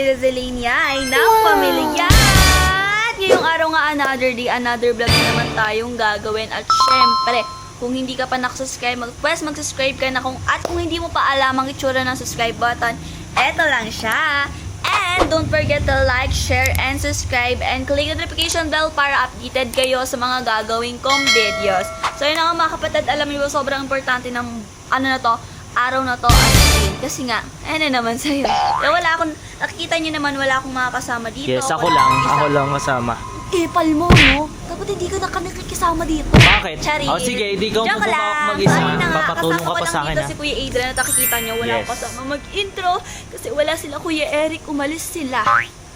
Rosalina ay ng pamilya. At ngayong araw nga, another day, another vlog na naman tayong gagawin. At syempre, kung hindi ka pa nakasubscribe, mag-subscribe ka na. At kung hindi mo pa alam ang itsura ng subscribe button, eto lang siya. And don't forget to like, share, and subscribe, and click the notification bell para updated kayo sa mga gagawin kong videos. So yun nga mga kapatid, alam niyo sobrang importante ng araw na to kasi nga, naman sa'yo. So, wala akong, nakikita niyo naman, wala akong mga kasama dito. Yes, ako lang kasama. Epal mo, no? Dapat hindi ka na kami nakikisama dito. Bakit? Charis. Oh, sige, hindi ko Joke pupunta lang. ako mag-isa. Ayun na nga, Papatulong kasama ka pa ko sa lang akin, dito si Kuya Adrian at nakikita niyo, wala Yes. akong kasama mag-intro kasi wala sila Kuya Eric, umalis sila.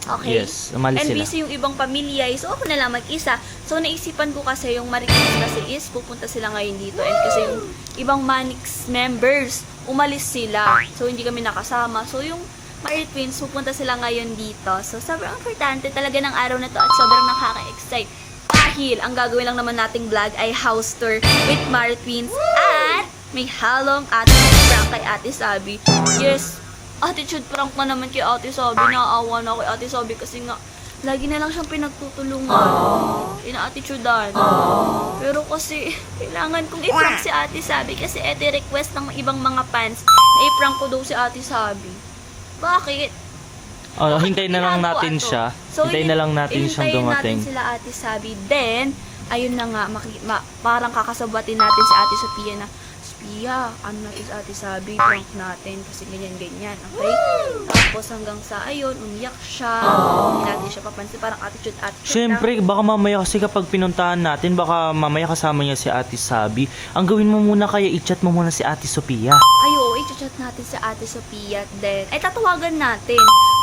Okay? Yes, umalis And sila. busy yung ibang pamilya, so ako na lang mag-isa. So naisipan ko kasi yung Marikina kasi is pupunta sila ngayon dito and kasi yung ibang Manix members umalis sila. So hindi kami nakasama. So yung Mari Twins pupunta sila ngayon dito. So sobrang importante talaga ng araw na to at sobrang nakaka-excite. Dahil ang gagawin lang naman nating vlog ay house tour with Mari Twins at may halong attitude prank kay Ate Sabi. Yes, attitude prank na naman kay Ate Sabi. Naawa na kay Ate Sabi kasi nga lagi na lang siyang pinagtutulungan. Ina-attitudean. Pero kasi, kailangan kong i-prank si Ate Sabi kasi ito request ng ibang mga fans na i-prank ko daw si Ate Sabi. Bakit? Oh, hintayin na lang Ginagawa natin to. siya. So, Hintayin na lang natin siyang hintayin dumating. natin sila Ate Sabi. Then, ayun na nga, parang kakasabatin natin si Ate Sophia na, Sophia, ano natin si Ate Sabi, prank natin kasi ganyan-ganyan, okay? Tapos hanggang sa, ayun, umiyak siya, hindi natin siya papansin, parang attitude lang. Siyempre, baka mamaya kasi kapag pinuntahan natin, baka mamaya kasama niya si Ate Sabi. Ang gawin mo muna kaya, i-chat mo muna si Ate Sophia. Ay, oo, i-chat natin si Ate Sophia. Then, ay tatawagan natin.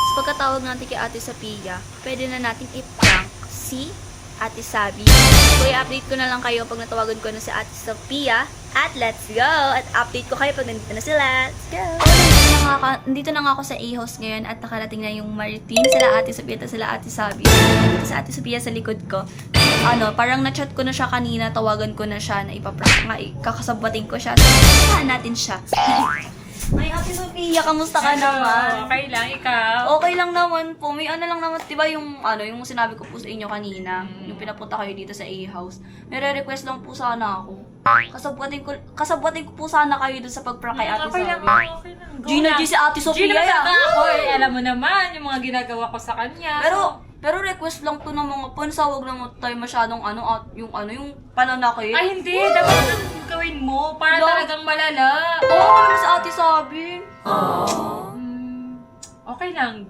So, pagkatawag natin kay Ate Sophia, pwede na natin i-prank si Ate Sabi. So, i-update ko na lang kayo pag natawagan ko na si Ate Sophia. At let's go! At update ko kayo pag nandito na sila. Let's go! Nandito na nga ako sa A-house ngayon at nakarating na yung Maritin, sila Ate Sophia at sila Ate Sabi. Sa Ate Sophia sa likod ko. Parang na-chat ko na siya kanina, tawagan ko na siya na ipaprank nga, kakasabating ko siya. So, saan natin siya? May Ate Sophia, kamusta ka naman? Okay lang, ikaw? Okay lang naman po. May lang naman, diba yung sinabi ko po sa inyo kanina, yung pinapunta kayo dito sa A-house. May re-request lang po sana ako. Kasabuatin ko po sana kayo dun sa pagprank kay Ate Okay lang, Sabi. okay lang. Gina G si Ate Sophia. Gina talaga ako eh. Alam mo naman, yung mga ginagawa ko sa kanya. Pero request lang to ng mga fans, wag lang tayo masyadong yung pananakit. Ay hindi, dapat ang gawin mo para talagang malala. Oo, naman si Ate Sabi. Okay lang,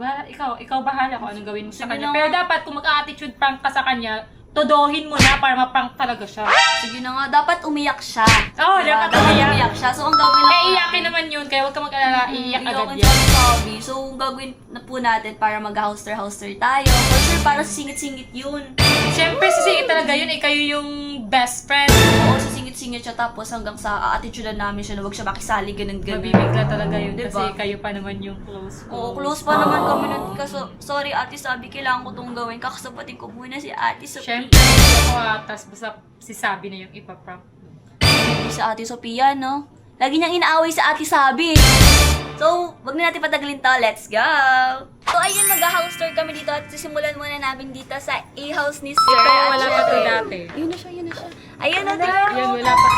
ikaw bahala kung anong gawin mo sa Sige kanya. na Pero nga. dapat kung mag-attitude prank ka sa kanya, todohin mo na para ma-prank talaga siya. Sige na nga, dapat umiyak siya. Oo, Diba? dapat umiyak. siya. So, ang gagawin lang Iyakin naman yun, kaya huwag ka mag-alala, iiyak agad Iyakin yan. siya ni Sabi. So, gagawin na po natin para mag-house tour tayo. For sure, para singit-singit yun. Siyempre, sisingit talaga yun, kayo yung best friend. Oo, sisingit-singit siya tapos hanggang sa attitude namin siya na huwag siya makisali, ganun-ganun. Mabibigla talaga yun Diba? kasi kayo pa naman yung close ko. Oo, close pa naman kami nun. Sorry, Ate Sabi, kailangan ko itong gawin. Kakasabatin ko muna si Ate Sophia. Siyempre, hindi ako atas, basta si Sabi na yung ipaprank. Hindi sa Ate Sophia, no? Lagi niyang inaaway sa Ate Sabi. So, wag na natin patagalin to. Let's go! So, ayun, mag-house tour kami dito at sisimulan muna namin dito sa A-house ni Sir. Ito, At wala pa to syempre- dati. Ayun na siya, ayun na siya. Ayun na, Yan, wala pa.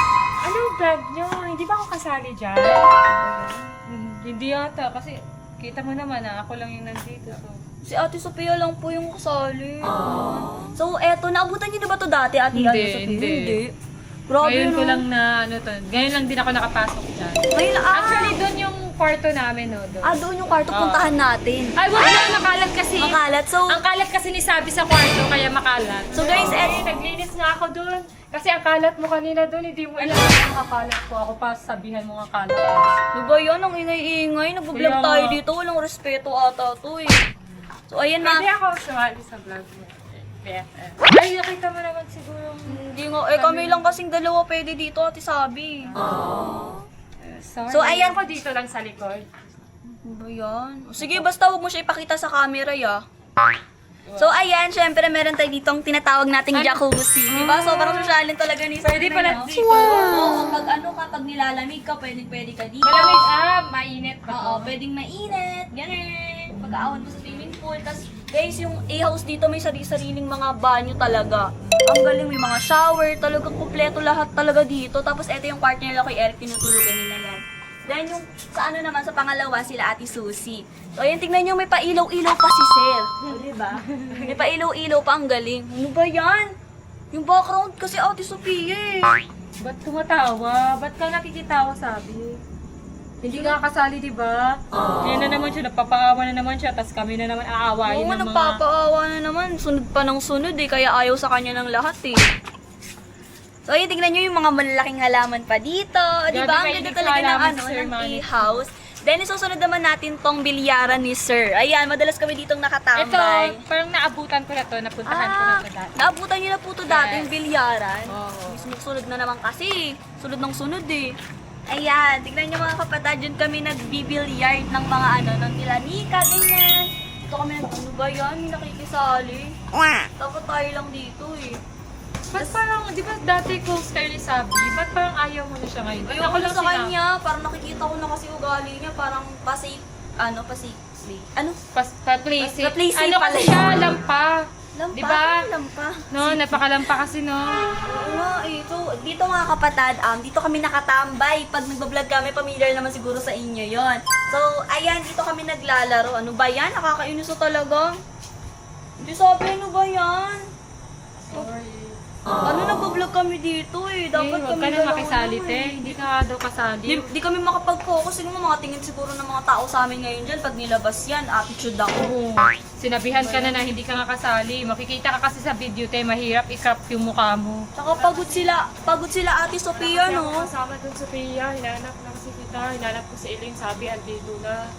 Anong vlog nyo? Hindi ba ako kasali dyan? Hindi yata, kasi kita mo naman ako lang yung nandito. So. Si Ate Sophia lang po yung kasali. So, eto, naabutan niyo na ba to dati, Ate Hindi, Sophia? hindi. Grabe, Ngayon ko no? lang na, ngayon lang din ako nakapasok dyan. Ngayon lang, Actually, doon yung kwarto namin, no? Doon. doon yung kwarto, puntahan natin. Ay, wag na, makalat kasi. Makalat, so, Ang kalat kasi ni Sabi sa kwarto, kaya makalat. So, guys, naglinis nga ako doon. Kasi ang kalat mo kanina doon, hindi mo alam ang kakalat ko. Ako pa sabihan mo nga kalat. diba yan, ang ingay-ingay, nag-vlog Kaya tayo nga. dito, walang respeto ata to eh. So, ayan Pwede na. ako sumali sa vlog mo. BFF. Ay, nakita mo naman siguro. Hindi nga, kami lang kasing dalawa pwede dito, Ate Sabi. Sorry. So, ayan. Ako dito lang sa likod. Ano ba yan? Sige, basta huwag mo siya ipakita sa camera, ya. So, ayan, syempre meron tayo ditong tinatawag nating jacuzzi. Diba? Sobrang sosyalin talaga ni Sir. Pwede pala dito. Oo, kapag nilalamig ka, pwede ka dito. Malamig, mainit pa. Oo, pwedeng mainit, ganun. Pag-aawan mo sa swimming pool. Tapos, guys, yung A-house dito may sariling mga banyo talaga. Ang galing, may mga shower, talagang kumpleto lahat talaga dito. Tapos, eto yung partner nila kay Eric, tinutulugan nila yan. Then, yung sa ano naman, sa pangalawa, sila Ate Susie. So, ayan, tignan nyo, may pailaw-ilaw pa si Sir. O, diba? May pailaw-ilaw pa, ang galing. Ano ba yan? Yung background kasi Ate Sophia eh. Ba't tumatawa? Ba't ka nakikitawa, sabi? Hindi ka kasali, di ba? Yan na naman siya, napapaawa na naman siya, tapos kami na naman aawayin Oo, ng mga... nagpapaawa na naman. Sunod pa ng sunod eh, kaya ayaw sa kanya ng lahat eh. So, ayun, tignan nyo yung mga malalaking halaman pa dito. Di ba? Ang may ganda talaga ng halaman ano, si Sir ng Manny. tea-house. Then, isusunod naman natin tong bilyaran ni Sir. Ayan, madalas kami ditong Ito, nakatambay. parang naabutan ko na to, napuntahan ko na to dati. naabutan nyo na po to dati, Yes. yung bilyaran. Oo. Mismo sunod na naman kasi. Sunod ng sunod eh. Ayan, tignan nyo mga kapatid, dyan kami nagbibilyard ng mga ano, ng nilanika, ganyan. Dito kami ano ba yan? May nakikisali. Dapat tayo lang dito eh. Ba't parang, di ba dati close kayo ni Sabi? Ba't parang ayaw mo na siya ngayon? Ayoko na sa kanya, parang nakikita ko na kasi ugali niya, parang pa-safe Pa-place Pa-place Ano pala kasi yun. siya, lampa. Lampa, Diba? lampa. No, napakalampa kasi, no? Oo nga eh. So, dito mga kapatid, dito kami nakatambay. Pag nagbablog kami, familiar naman siguro sa inyo yon. So, ayan, dito kami naglalaro. Ano ba yan? Nakakainis na talaga. Hindi sabi, ano ba yan? Sorry. Ano, nagbablog kami dito eh. Dapat Huwag kami ka na dalawa makisali, lang te. eh. Hindi ka daw kasali. Di kami makapag-focus. Siguro mga tingin siguro ng mga tao sa amin ngayon dyan. Pag nilabas yan, attitude ako. Oo. Sinabihan ka na hindi ka nga kasali. Makikita ka kasi sa video, te. Mahirap i-crop yung mukha mo. Saka pagod sila Ate Sophia, no? Kasama dun sa Pia, hinanap na kasi kita. Hinanap ko si Eileen, sabi, andito na.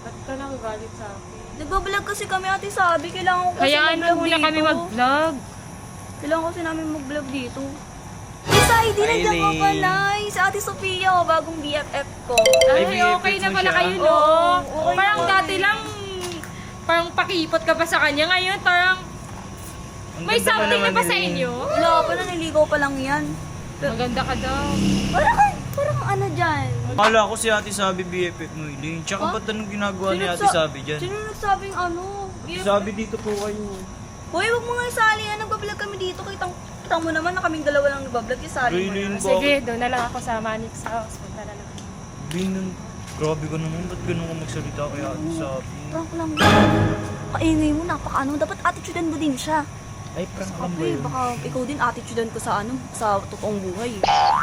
Ba't ka nakagalit sa akin? Nagbablog kasi kami, Ate Sabi. Kailangan ko kasi Hayaan mo mag-vlog muna dito. kami mag-vlog. Kailangan kasi namin mag-vlog dito. Isa, hindi nandiyan ka Eileen. pala. Si Ate Sophia, bagong BFF ko. Ay, BFF okay na mo pala siya? kayo, no? Oo, okay Parang na. dati lang, parang pakipot ka pa sa kanya. Ngayon, parang may something na pa sa inyo. Wala pa na, niligaw pa lang yan. Maganda ka daw. Parang ano dyan. Kala ko si Ate Sabi BFF mo, Eileen. Tsaka ba't anong ginagawa ni Ate Sabi dyan? Sino nagsabing ano? BFF? Sabi dito po kayo. Hoy, wag mo nga isali. Nagbablog kami dito. Kita mo naman na kaming dalawa lang nagbablog. Isali mo Eileen, na. Sige, doon na lang ako sa Manix house. Punta na lang. Eileen, grabe ka naman. Ba't ganun ka magsalita kay Ate Sabi? Prank lang yan. Kaingay mo, napaka-ano. Dapat attitudean mo din siya. Ay, prank lang ba Okay, yun? baka ikaw din attitudean ko sa sa totoong buhay.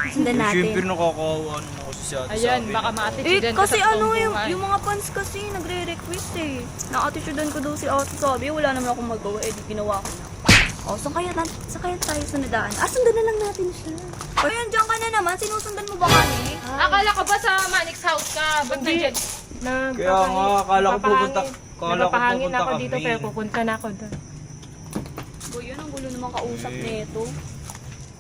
Sundan Siyempre natin. nakakawa naman kasi si Ate Ayan, Sabi. baka Eh, ma-attitude ka kasi sa ano, totoong yung, buhay. yung mga fans kasi nagre-request eh. Na-attitudean ko daw si Ate Sabi. Wala naman akong magawa. Eh, di ginawa ko na. Oh, saan kaya tayo sunodaan? Sundan na lang natin siya. Ayun, dyan ka na naman. Sinusundan mo ba kami? Akala ko ba sa Manix house ka? Ba't nandiyan? Kaya nga, akala ko pupunta Nagpapahangin ako kami. dito pero pupunta na ako doon. Boy, yun ang gulo naman kausap nito.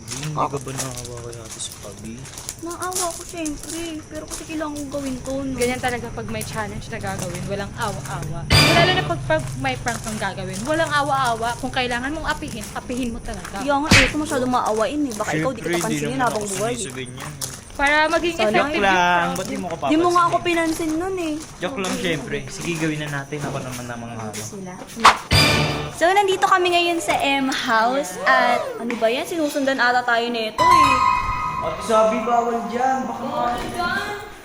Eileen, hindi ka ba nakawa kay Ate Sabi? Naawa ko syempre. Pero kasi kailangan kong gawin to. No? Ganyan talaga pag may challenge na gagawin, walang awa-awa. Lalo na pag may prank kang gagawin, walang awa-awa. Kung kailangan mong apihin mo talaga. Kaya nga, ito masyadong maawain eh. Baka ikaw di kita pansinin habang buhay. Sa ganyan. Para maging Sana effective Joke lang, yung ba't di mo ka papansin? Di mo nga ako pinansin nun eh. Joke lang syempre. Sige, gawin na natin. Ako naman na mga ano. Sila. So, nandito kami ngayon sa M House at ano ba yan? Sinusundan ata tayo nito eh. Ate Sabi, bawal dyan.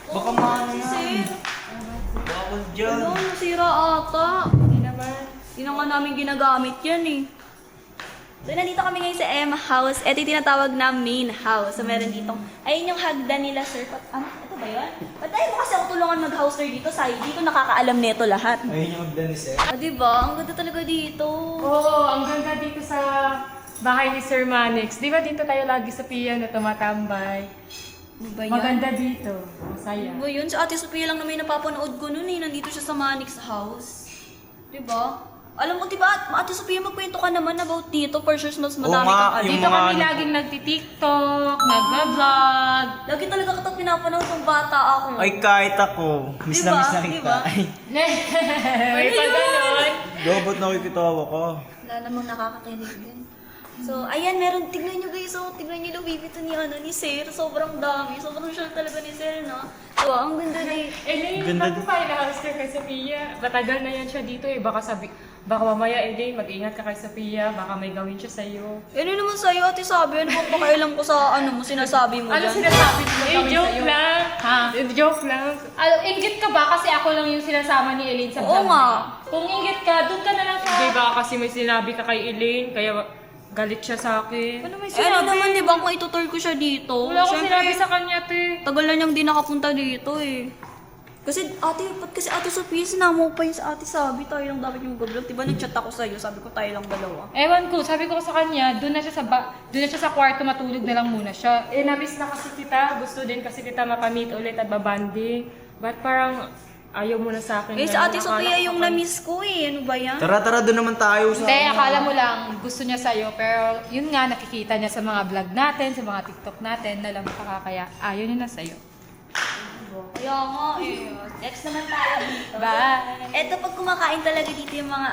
Baka maano yan. Bawal dyan. Ano, nasira ata. Hindi naman. Hindi na nga namin ginagamit yan eh. So, nandito kami ngayon sa M House. Ito yung tinatawag na main house. So, meron ditong, ayun yung hagdan nila, sir. Ito ba yun? Ba't tayo mo kasi ako tulungan mag-houser dito? Sayo, di ko nakakaalam neto lahat. Ayun yung magdan ni Sir. Diba? Ang ganda talaga dito. Oo, ang ganda dito sa bahay ni Sir Manix. Di ba dito tayo lagi sa piano tumatambay? Ano ba yan? Maganda dito. Masaya. Ano ba yun? Si Ate Sophia lang na may napapanood ko nun eh. Nandito siya sa Manix house. Diba? Alam mo, diba, Ate Sophia, magkwento ka naman about dito. For sure, mas madami Oo nga, kang yung Dito mga kami ano- laging nagti-tiktok, nagbablog. Lagi talaga kita pinapanood ng bata ako. Ay, kahit ako. Miss na Diba? miss na kita. Diba? Ay, May pa ganun. dapat nakikitawa ka. Wala namang nakakakinig din. So, ayan, meron, tignan nyo guys, oh, tignan nyo yung baby to ni Sir. Sobrang dami, sobrang sure talaga ni Sir, no? So, ang ganda ni... Elaine, Ganda ba't pa inaharas ka kay Sophia? Matagal na yan siya dito eh. Baka mamaya, Elaine, mag-ingat ka kay Sophia. Baka may gawin siya sa'yo. Ano naman sa'yo, Ate Sabi? Ano bang pakialam ko sa ano mo, sinasabi mo Ano dyan? sinasabi mo gawin joke sa'yo? lang. Ha? Joke lang. Ingit ka ba? Kasi ako lang yung sinasama ni Elaine sa Oo vlog. nga. Kung ingit ka, doon ka na lang sa... Hindi, baka kasi may sinabi ka kay Elaine, kaya galit siya sa akin. Ano may Eh, ano naman, di ba, kung itutur ko siya dito? Wala akong Siyempre, sinabi sa kanya, te. tagal na niyang di nakapunta dito eh. Kasi Ate Sophia, sinama ko pa yun sa Ate Sabi, tayo lang dapat yung mag-vlog. Diba nag-chat ako sa'yo, sabi ko tayo lang dalawa. Ewan ko, sabi ko sa kanya, doon na siya sa kwarto, matulog na lang muna siya. Eh, namiss na kasi kita. Gusto din kasi kita makamit ulit at babanding. Ba't parang ayaw mo na sa akin? Eh, Ganun, sa Ate akala Sophia ko yung pa- na-miss ko eh. Ano ba yan? Tara, doon naman tayo sa... Hindi, akala mo lang gusto niya sa'yo, pero yun nga, nakikita niya sa mga vlog natin, sa mga TikTok natin, na lang kaya ayaw niya na sa'yo. Kaya nga eh. Next naman tayo dito. Bye! Eto, pag kumakain talaga dito yung mga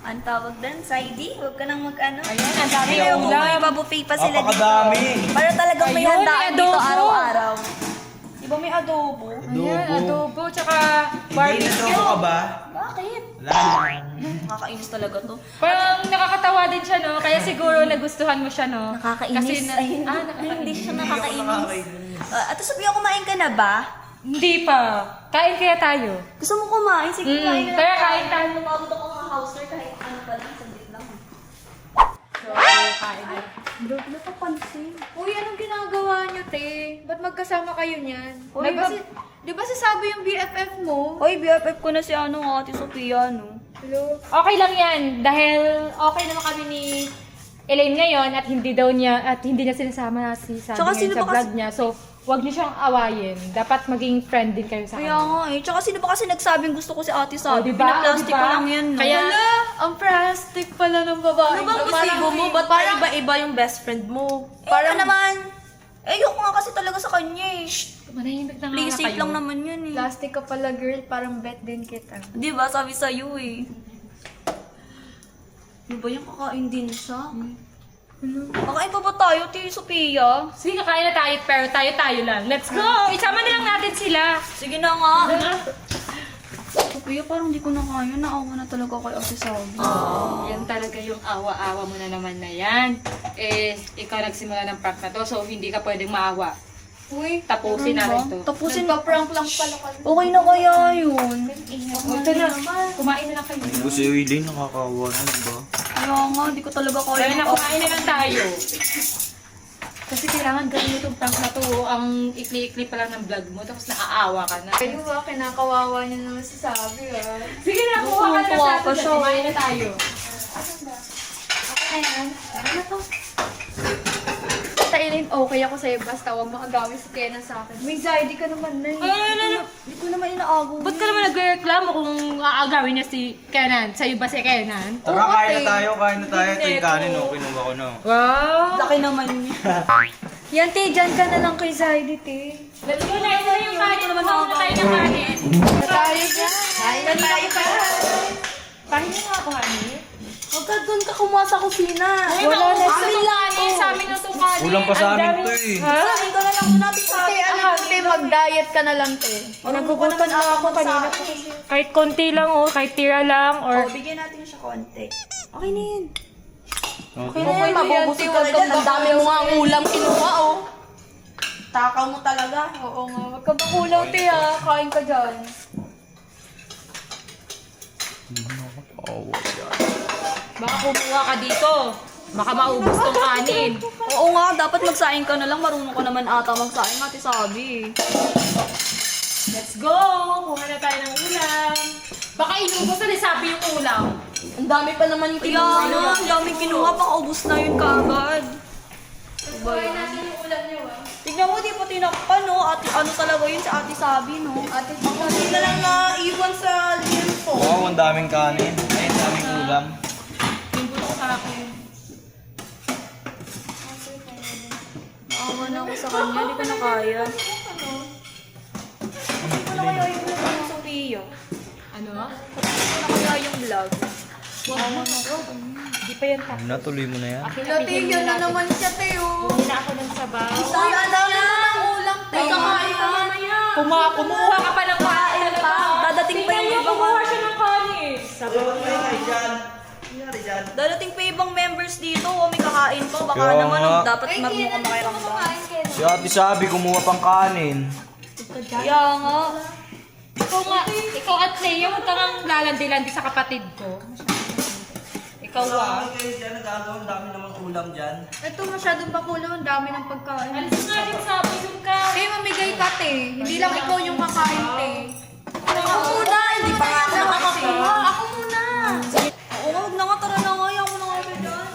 ang tawag doon, sidey. Huwag ka nang mag-ano. Ayun, ang dami Ayun, yung ulam. may buffet pa sila Napakadami. dito. Para talagang may Ayun, handaan may dito adobo. araw-araw. Di ba may adobo? Ayan, adobo, tsaka Hindi, barbecue. natropa ka ba? Bakit? Wala lang. Nakakainis talaga to. Parang nakakatawa din siya, no? Kaya siguro nagustuhan mo siya, no? Nakakainis. Kasi Ay, hindi, nakakainis. hindi siya nakakainis. Ate Sophia, kumain ka na ba? Hindi pa. Kain kaya tayo. Gusto mo kumain? Sige, kumain ka na. Tara, kain tayo. Tumawag ako sa houser kahit ano pa lang, saglit lang. So, kain na. Wala pa pansin. Uy, anong ginagawa niyo, te? Ba't magkasama kayo niyan? Uy, Di ba sasabi yung BFF mo? Hoy, BFF ko na si Ate Sophia, no? Hello? Okay lang yan. Dahil okay naman kami ni Elaine ngayon at hindi niya sinasama si Sabi Tsaka ngayon sino sa ba vlog niya. So, wag niyo siyang awayin. Dapat maging friend din kayo sa Kaya kanya. nga eh. Tsaka sino ba kasi nagsabing gusto ko si Ate Sabi? diba? Pinaplastic ko Diba? lang yan, no? Kaya, Ang plastic pala ng babae. Ano bang pasigo mo? Ba't parang iba-iba yung best friend mo? Parang naman. Ayoko nga kasi talaga sa kanya eh. manahimik na nga Play na safe kayo. lang naman yun eh. Plastic ka pala, girl. Parang bet din kita. Di ba? Sabi sa'yo eh. Ano ba yung kakain din siya? Kakain pa ba tayo, Ate Sophia? Sige, kakain na tayo, pero tayo lang. Let's go! Isama na lang natin sila. Sige na nga. Sophia, parang hindi ko na kaya. Naawa na talaga kay Ate Sabi. Yan talaga yung awa-awa mo na naman na yan. Eh, ikaw nagsimula ng prank na to, so hindi ka pwedeng maawa. Uy, Tapusin na rin to. Tapusin. nagpa-prank lang pala ka. Okay na kaya yun. Ito na, kumain na lang kayo. Hindi si Eileen, nakakawa na, diba? Kaya nga, hindi ko talaga kaya. Kaya na, kumain na lang tayo. Kasi kailangan gawin mo itong prank na to. Ang ikli-ikli pa lang ng vlog mo, tapos naaawa ka na. Kayo ba, kinakawawa niya naman si Sabi, ah. Sige na, kuha ka na ng Tuwa pa plato siya. na. Kumain na tayo. Ayan. Ano to? Elaine, okay ako sa'yo. Basta huwag makagawin si Kenan sa akin. May anxiety ka naman na eh. Hindi ko naman inaago. Ba't ka naman nagreklamo kung aagawin niya si Kenan? Sa'yo ba si Kenan? Tara, kain na tayo. Ito yung kanin, oh. Kinuha ko na. Wow! Laki naman niya. Yan, te. Dyan ka na lang kay Zaidi, te. Let's go na, ito na yung kanin. Kumain na tayo ng kanin. Tayo dyan. Kanina pa. Pahinga nga ako, honey. Huwag ka doon ka kumuha sa kusina. Uy, maubos na itong kanin. Sa amin na itong kanin. Kulang pa sa Ang amin dami- to eh. Ha? Sabihin ka na lang doon natin sa Te, ano, te, mag-diet ka na lang, te. Nagugutom na ako kanina. Kahit konti lang, kahit tira lang, or... Oh, bigyan natin siya konti. Okay na yun. Okay. Uy, mabubusog ka na dyan. Ang dami mo nga ang ulam kinuha, oh. Takaw mo talaga. Oo nga. Huwag ka bakulaw, te, ah. Kain ka dyan. Baka kumuha ka dito. Baka maubos tong kanin. Oo nga, dapat magsaing ka na lang. Marunong ka naman ata magsaing, Ate Sabi. Let's go! Kuha na tayo ng ulam. Baka inubos na sabi yung ulam. Ang dami pa naman yung Kaya kinuha. na, ang daming kinuha, baka ubus na yun kaagad. Kuhain natin yung ulam niyo, ah. Tignan mo, di pa tinakpan, no? Ate, ano talaga yun si Ate Sabi, no? Ate, Hindi na lang naiwan sa liempo. Wow, ang daming kanin. Ay, ang daming ulam. Inubos sa akin. Naawa na ako sa kanya, di ko na kaya. Hindi ko na kaya yung vlog ng Sophia. Ano? Hindi ko na kaya yung vlog. Hindi pa yan tapos. Natuloy mo na yan. Lati, yan na naman siya, Teo. Hindi na ako ng sabaw. Ay, ang dami mo ng ulam, Teo. Kakain ka mamaya. Kumuha ka pa ng kain. Dadating pa yung ibang Kumuha siya ng kanin. Sabaw ko Dadating pa ibang members dito. May kakain pa. Baka Kaya naman nga. dapat magmukhang makiramdam. Si Ate Sabi kumuha pang kanin. Kaya nga. Ikaw at Leo, huwag kang lalandi-landi sa kapatid ko. Ikaw Kayo dyan, nagagawin dami naman ulam dyan. Ito masyadong bakulo, ang dami ng pagkain. Alis nga din sa yung ka. Te, mamigay ka, te. Hindi lang ikaw yung kakain, te. Ako muna, hindi pa nga ako nakakuha. Ako muna. Oo, huwag na nga. Tara na nga. Ayaw mo na nga ba dyan?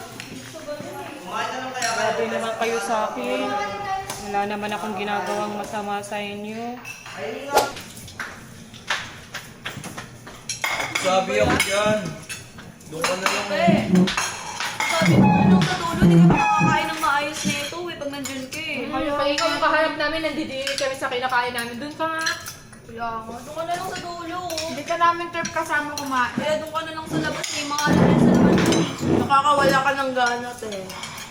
Grabe naman kayo sa akin. Wala naman akong ginagawang masama sa inyo. Sabi ako dyan. Doon ka na lang. Sabi mo nung sa dulo, hindi ka makakain ng maayos na ito pag nandyan ka eh. Pag ikaw yung kaharap namin, nandidiri kami sa kinakain namin. Doon ka nga. Kaya nga, doon ka na lang sa dulo. Hindi ka namin trip kasama kumain. Kaya doon ka na lang sa labas eh. Mga alam sa labas. Nakakawala ka ng gana, te.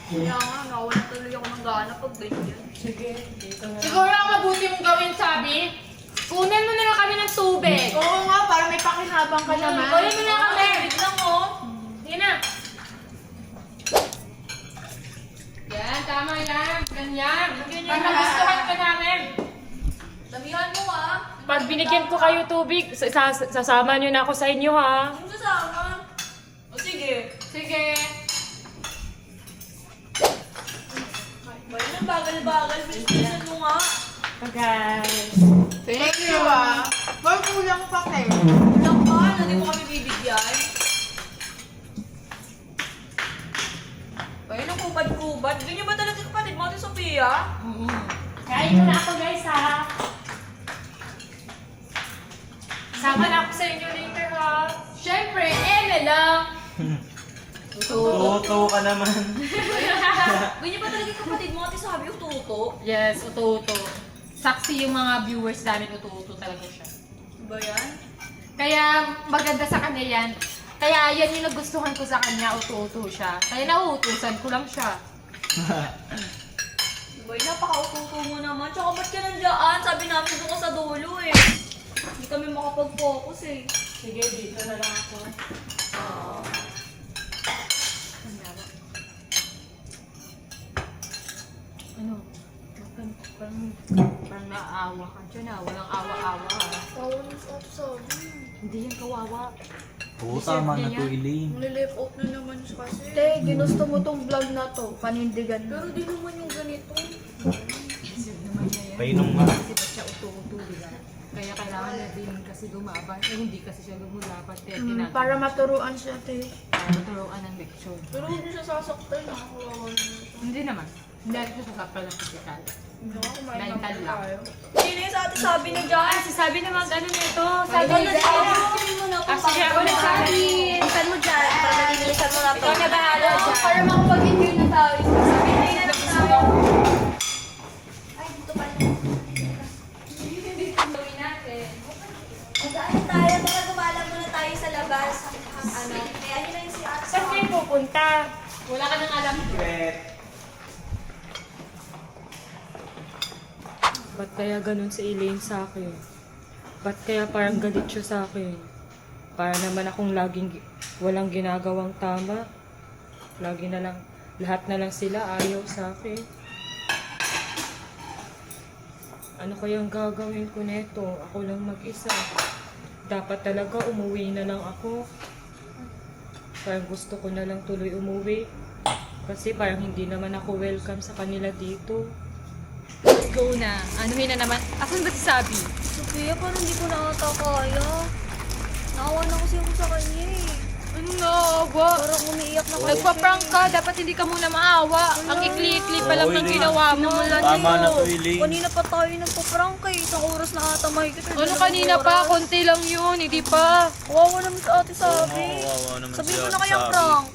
Kaya nga, nawala tuloy ako ng gana pag ganyan. Siguro ang mabuti mong gawin, sabi, kunin mo na lang kami ng tubig. Oo nga, para may pakinabang ka naman. Kunin mo na kami. Wait lang oh. Sige na. Yan, tama yan. Ganyan. Pag nagustuhan ka namin. Damihan mo ah. Pag binigyan ko kayo tubig, sasama nyo na ako sa inyo ha. Ano sasama? O sige. Sige. Bayan ang bagal-bagal. Bilisan mo nga. Guys. Thank you, ah. Well, kulang pa, te. Lang ka, hindi mo kami bibigyan. Bayan ang kubad-kubad. Ganyan ba talaga kapatid mo, Ate Sophia? Kain na ako guys ha. Sama na ako sa inyo later ha. Siyempre, na lang. Tuto ka naman. Ganyan ba talaga kapatid mo, Ate Sabi, ututo? Yes, uto-uto. Saksi yung mga viewers namin, uto-uto talaga siya. Ba yan? Kaya maganda sa kanya yan. Kaya yan yung nagustuhan ko sa kanya, uto-uto siya. Kaya nauutusan ko lang siya. Bay, napaka-ututo mo naman. Tsaka ba't ka nandiyan? Sabi namin doon ka sa dulo eh. Hindi kami makapag-focus eh. Sige, dito na lang ako. Ano? Parang naaawa ka dyan ah. Walang awa-awa ah. Tawag sa Sabi. Hindi yan kawawa. Oo, tama na to, Elaine. Nilip out na naman siya kasi. Te, ginusto mo tong vlog na to. Panindigan mo. Pero di naman yung ganito. Painom nga. Kasi ba't siya uto-uto, di ba? Kaya kailangan na din kasi lumaban. Eh, hindi kasi siya lumalaban. Kaya Para maturuan siya, te. para turuan ng leksyon. Pero huwag niyo siya sasaktan. Nakakawawa naman. Hindi naman. Hindi ako sasakpan ng physical. Mental lang. Sino yung sa Ate Sabi na dyan? Sabi na mag ano nito. Sabi na dyan. Sabi mo na kung Sige, ako nagsabi. Bilisan mo dyan. Para nalilisan mo na to. Ikaw na bahala dyan. Para makapag-enjoy na tayo. Sabi na yun na tayo. Ay, dito pala. Gawin natin. Magdaan tayo. Baka gumala muna tayo sa labas. Ano? Kaya yun na yung si Ate Saan kayo pupunta? Wala ka nang alam. Ba't kaya ganun si Elaine sa akin? Ba't kaya parang galit siya sa akin? Para naman akong laging walang ginagawang tama. Lagi na lang, lahat na lang sila ayaw sa akin. Ano kayang gagawin ko neto? Ako lang mag-isa. Dapat talaga umuwi na lang ako. Parang gusto ko na lang tuloy umuwi. Kasi parang hindi naman ako welcome sa kanila dito. Go na. Anuhin na naman. Asan ba si Sabi? Sophia, parang hindi ko na ata kaya. Naawa na kasi ako sa kanya eh. Ano naawa? Parang umiiyak na kasi. Nagpa-prank ka. Dapat hindi ka muna maawa. Ang ikli-ikli pa lang ng ginawa mo. Tama na to, Elaine. Kanina pa tayo nagpa-prank eh. Isang oras na ata mahigit. Ano kanina pa? Konti lang yun. Hindi pa. Kawawa naman sa Ate Sabi. Kawawa naman Sabihin si mo Ate na kayang Sabi. prank.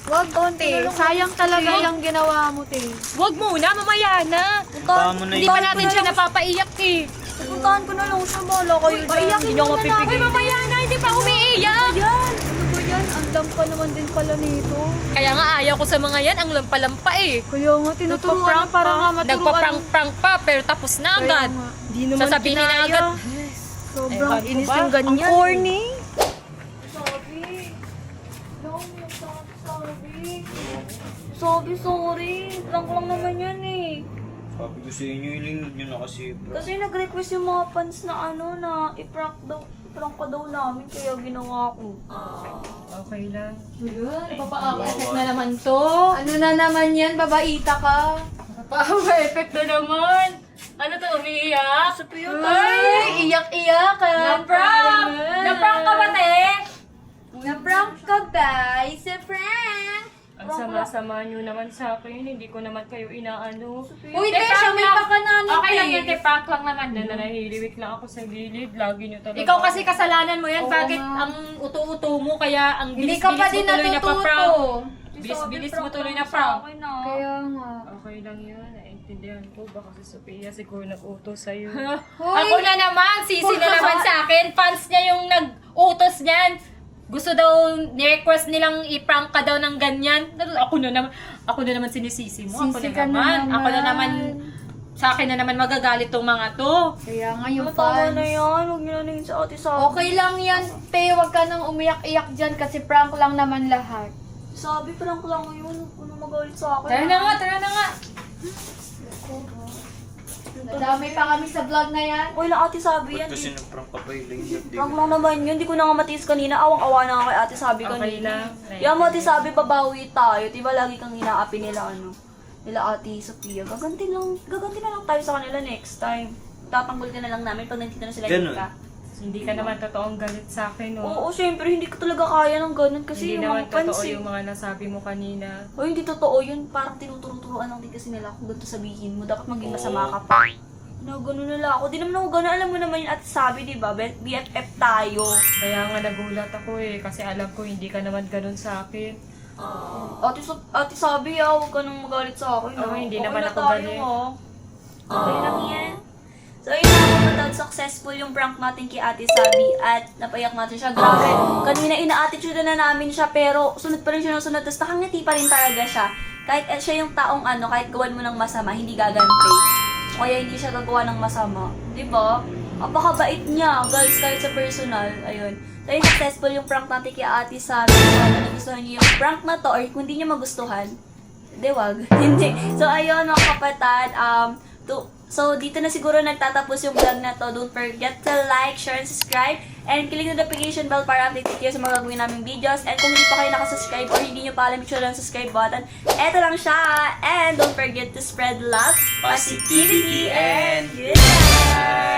Wag, konti. Sayang talaga yung ginawa mo, te. Huwag muna. Mamaya na. Tama na Hindi yun. pa natin siya napapaiyak eh. Puntahan ko na lang siya. Bahala kayo dyan. Hindi niyo ako Ay, pipigil. mamaya na. Hindi pa umiiyak. Yan! Ano ba yan? Ang naman din pala nito. Kaya nga ayaw ko sa mga yan, ang lampa-lampa eh. Kaya nga, tinuturuan na para nga maturuan. Nagpa-prank-prank pa, pero tapos na agad. Di naman Sasabihin na kinaya. agad. Sobrang Eh, ano inis ba? yung ganyan. Ang corny. Sabi, sorry. Lang lang naman yan eh. Sabi ko sa inyo, Iling, huwag nyo na kasi. Kasi nag-request yung mga fans na na i-prank ka daw namin, kaya ginawa ko. Okay lang. Effect na naman to. Ano na naman yan, babaita ka? Effect na naman. Ano to, umiiyak? Sa piyo Ay, iyak-iyakan. Na-prank! Na-prank ka ba, te? Na-prank ka ba? It's a prank. Ang sama-sama nyo naman sa akin, hindi ko naman kayo inaano. Uy, Tesha, may pakanalo Okay lang yan, te. Prank lang naman. Nananahiliwik lang ako sa gilid, lagi nyo talaga. Ikaw kasi kasalanan mo yan. Oo Bakit nga. ang uto-uto mo kaya ang Hindi ka pa bilis-bilis din mo tuloy na natututo. pa-prank? Bilis-bilis mo tuloy na prank. Kaya nga. Okay lang yun, naiintindihan ko. Baka si Sophia siguro nag-utos sa'yo. Ako na naman, sisi na naman sa akin. Fans niya yung nag-utos niyan. Gusto daw, ni-request nilang i-prank ka daw ng ganyan. Ako na naman sinisisi mo. Sisi ka na naman. Ako na naman, sa akin na naman magagalit tong mga to. Kaya nga yung Tama fans. na yan. Huwag nyo na sa ate sa Okay lang yan, te. Huwag ka nang umiyak-iyak dyan kasi prank lang naman lahat. Sabi, prank lang yun. Kung magalit sa akin. Tara na nga. Nadamay pa kami sa vlog na yan. Okay lang ate Sabi yan. Ba't kasi nag-prank ka pa, Iling? Prank lang naman yun. Di ko na nga matiis kanina. Awang-awa na nga kay ate Sabi Okay kanina. lang. Yan mo ate Sabi, babawi tayo. Diba lagi kang inaapi nila nila ate Sophia. Gaganti na lang tayo sa kanila next time. Tatanggol ka na lang namin pag nandito na sila Ganun. Nika. Hindi ka naman totoong galit sa akin, no? Oo, syempre, hindi ko talaga kaya ng ganun kasi Hindi yung naman mga fans totoo eh. yung mga nasabi mo kanina. O hindi totoo yun, parang tinuturo-turuan lang din kasi nila kung ganito sabihin mo, dapat maging masama ka pa. Na gano'n nila ako. Di naman ako gano'n, alam mo naman yun at Sabi, di ba? BFF tayo. Kaya nga nagulat ako eh, kasi alam ko hindi ka naman ganun sa akin. Ate Sabi huwag ka nang magalit sa akin. Oo, hindi Okay naman na ako tayo, galit. Okay lang yan. So, yun na, successful yung prank natin kay Ate Sabi at napayak natin siya. Grabe, kanina ina-attitude na namin siya pero sunod pa rin siya ng sunod. Tapos nakangiti pa rin talaga siya. Kahit siya yung taong kahit gawan mo ng masama, hindi gaganti. Kaya hindi siya gagawa ng masama. Diba? Apakabait niya, guys, kahit sa personal. Ayun. So, yun, successful yung prank natin kay Ate Sabi. Sana nagustuhan niyo yung prank na to or kung hindi niya magustuhan, hindi, wag. Hindi. So, ayun, mga kapatid, so, dito na siguro nagtatapos yung vlog na to. Don't forget to like, share, and subscribe. And click the notification bell para updated kayo sa mga gagawin naming videos. And kung hindi pa kayo nakasubscribe or hindi nyo pa alam yung subscribe button, eto lang siya. And don't forget to spread love, positivity, and good night!